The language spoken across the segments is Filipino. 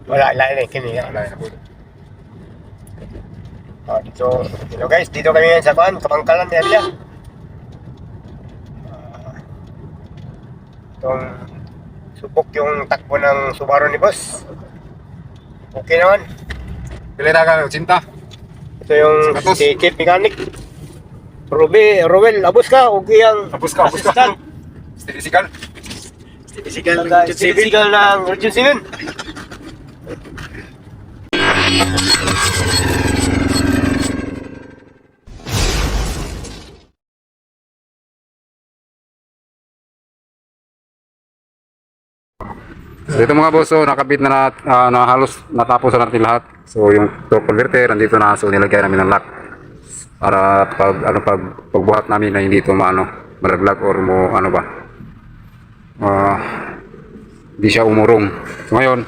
Wala, lain eh, kini. Wala na po. Dito guys, dito kami ngayon sa Kuan, Kamangkalan area. Itong subok yung takbo ng Subaru ni boss. Okay naman. Pilira ka, 80. Ito yung Sapatos. si Chief Mechanic. Ruel, abos ka. Okay ang Abos ka. assistant. Physical. Physical ng Region 7. So ito mga boss, so nakabit na halos natapos na natin lahat. So yung torque converter nandito na, so nilagay namin ng lock para pagbuhat namin na hindi ito malaglag or hindi siya umurong. So ngayon,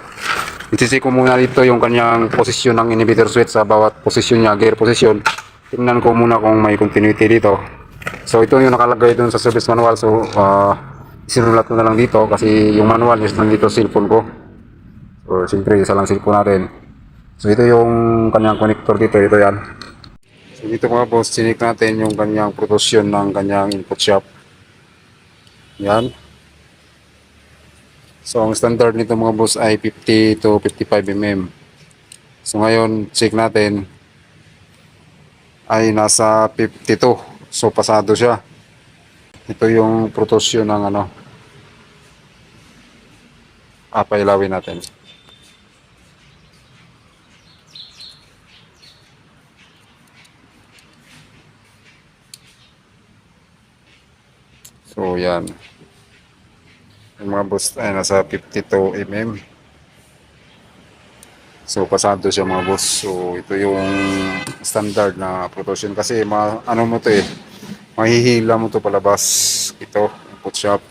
isisi ko muna dito yung kanyang posisyon ng inhibitor switch sa bawat posisyon niya, gear position. Tingnan ko muna kung may continuity dito. So ito yung nakalagay dun sa service manual. So sinulat ko na lang dito kasi yung manual is nandito sa cellphone ko. So siyempre isa lang cellphone natin. So ito yung kanyang connector dito, ito yan. So dito mga boss, sinik natin yung kanyang protrusion ng kanyang input shaft. Yan. So ang standard nito mga boss ay 50 to 55 mm. So ngayon check natin ay nasa 52. So pasado siya. Ito yung protrusion ng pailawin natin. So yan. Yung mga boss ay nasa 52 mm. So pasado siya mga boss. So ito yung standard na protrusion kasi mahihila mo to palabas ito, input shaft.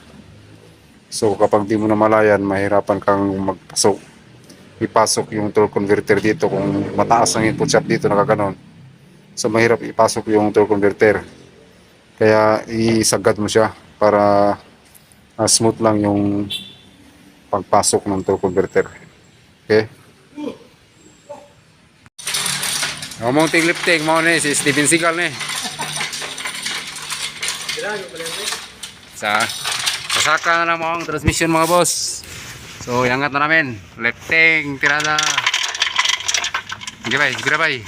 So kapag di mo na malayan, mahirapan kang ipasok yung torque converter dito kung mataas ang input shaft dito, nakaganon. So mahirap ipasok yung torque converter. Kaya isagad mo siya para smooth lang yung pagpasok ng torque converter. Okay? Mounting lifting mo ni si Steven Seagal ni. Sasaka na lang mo ang transmission mga boss. So iangat na namin. Lifting, tirada. Sige bay.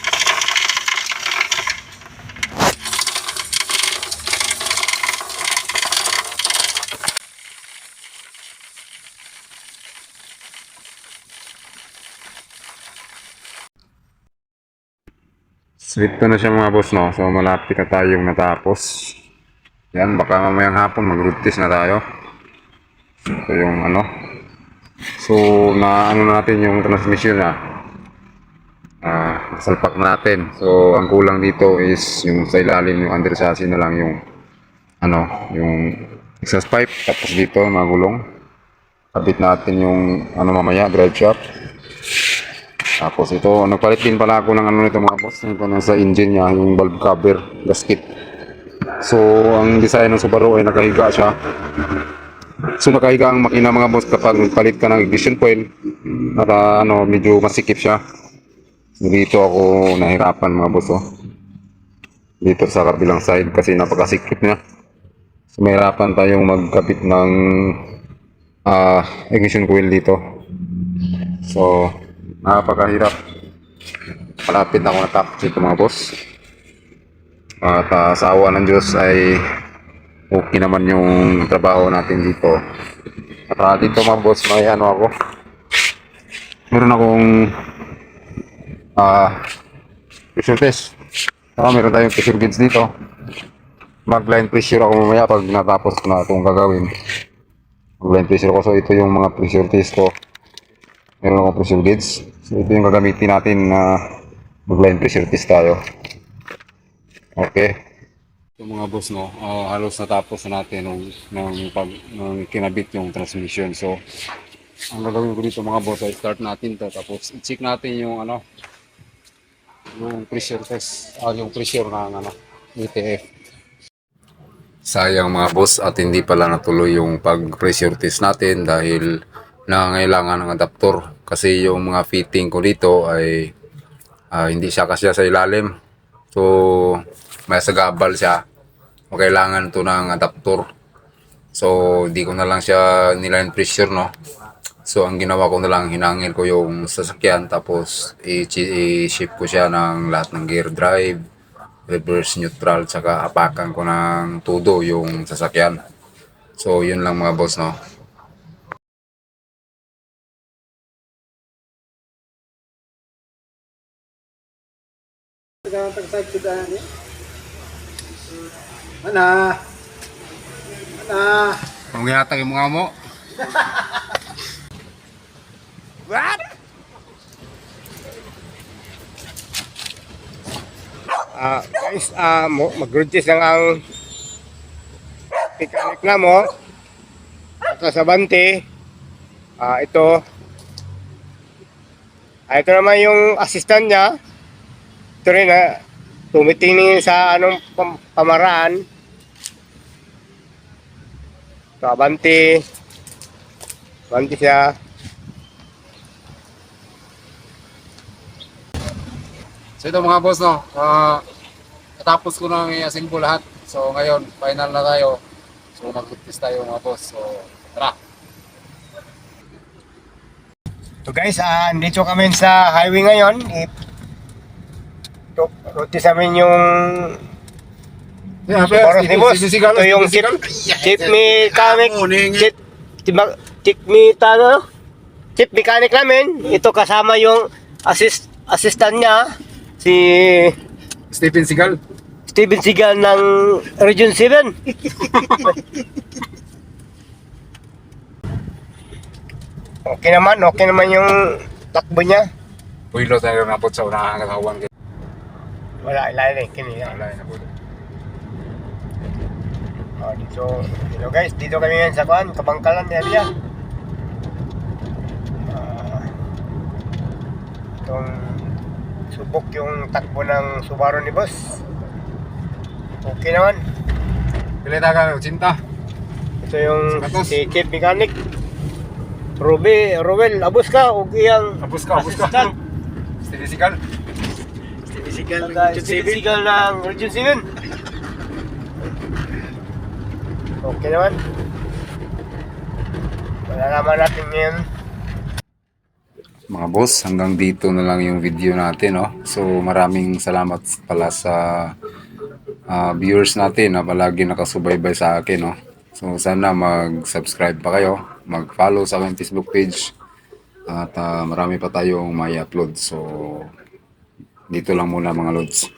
Sweet na siya mga boss, no? So malapit na tayong natapos. Yan, baka mamayang hapon mag-road test na tayo. Ito yung So na natin yung transmission na. Salpak natin. So ang kulang dito is yung sa ilalim, yung under chassis na lang yung yung exhaust pipe. Tapos dito magulong. Kabit natin yung mamaya, drive shaft. Tapos ito, nagpalit din pala ako ng nito mga boss. Ito sa engine niya, yung valve cover, gasket. So, ang design ng Subaru ay nakahiga siya. So, nakahiga ang makina mga boss kapag nagpalit ka ng ignition coil. Medyo masikip siya. So, dito ako nahirapan mga boss. Dito sa kabilang side kasi napakasikip niya. So, mahirapan tayong magkapit ng ignition coil dito. So, napakahirap. Malapit na ako natapos ito mga boss. At sa awa ng Diyos ay okay naman yung trabaho natin dito. At dito mga boss, may ako. Meron akong pressure test. Meron tayong pressure gauge dito. Mag-line pressure ako mamaya pag natapos ko na itong gagawin. Mag-line pressure ko. So ito yung mga pressure test ko. Meron akong pressure gauge. So ito yung gagamitin natin na mag-line pressure test tayo. Okay. Ito mga boss, halos natapos na natin nung kinabit yung transmission. So ang gagawin ko dito mga boss ay start natin to, tapos i-check natin yung yung pressure test, yung pressure ng ETF. Sayang mga boss at hindi pala natuloy yung pag pressure test natin dahil nangangailangan ng adapter kasi yung mga fitting ko dito ay hindi siya kasya sa ilalim. So may sagabal siya. O kailangan to ng adapter. So di ko na lang siya niline pressure, no. So ang ginawa ko na lang, hinangil ko yung sasakyan tapos i-shift ko siya ng lahat ng gear drive, reverse neutral, tsaka apakan ko ng todo yung sasakyan. So yun lang mga boss, no. Mana? Mana? Kung ginatag yung mga mo, What? Guys, mag-road test lang ang mechanic na mo. Ito sa Bante. Ito. Ito naman yung assistant niya. Ito rin tumitingin sa anong pamaraan. Ito, Bante. Bante siya. so ito mga boss, no. Natapos ko na i-assemble lahat. So ngayon, final na tayo. So mag-test tayo mga boss. So tara. So guys, andito kami sa highway ngayon. Ito, notice namin yung oras ni boss. Ito yung chief mechanic. Chief mechanic namin. Ito kasama yung assistant niya. Si Steven Seagal. Steven Seagal ng Region 7. Okay naman yung takbo niya. Puilo tayo na po sa unang katawan. Wala, ilalim, kini. Dito guys, dito kami ngayon sa Kabangkalan area. Itong subok yung takbo ng Subaru ni boss. Okay naman. Pilita ka, 80. Ito yung Sapatos. si Chief Mechanic. Rowel, abos ka o iyang Abos ka. assistant. Steven Seagal. Steven Seagal ng Region 7. Okay naman. Malalaman natin ngayon. Mga boss, hanggang dito na lang yung video natin, no. So maraming salamat pala sa viewers natin na palagi nakasubaybay sa akin, no. So sana mag-subscribe pa kayo, mag-follow sa aking Facebook page at marami pa tayong may upload. So dito lang muna mga lods.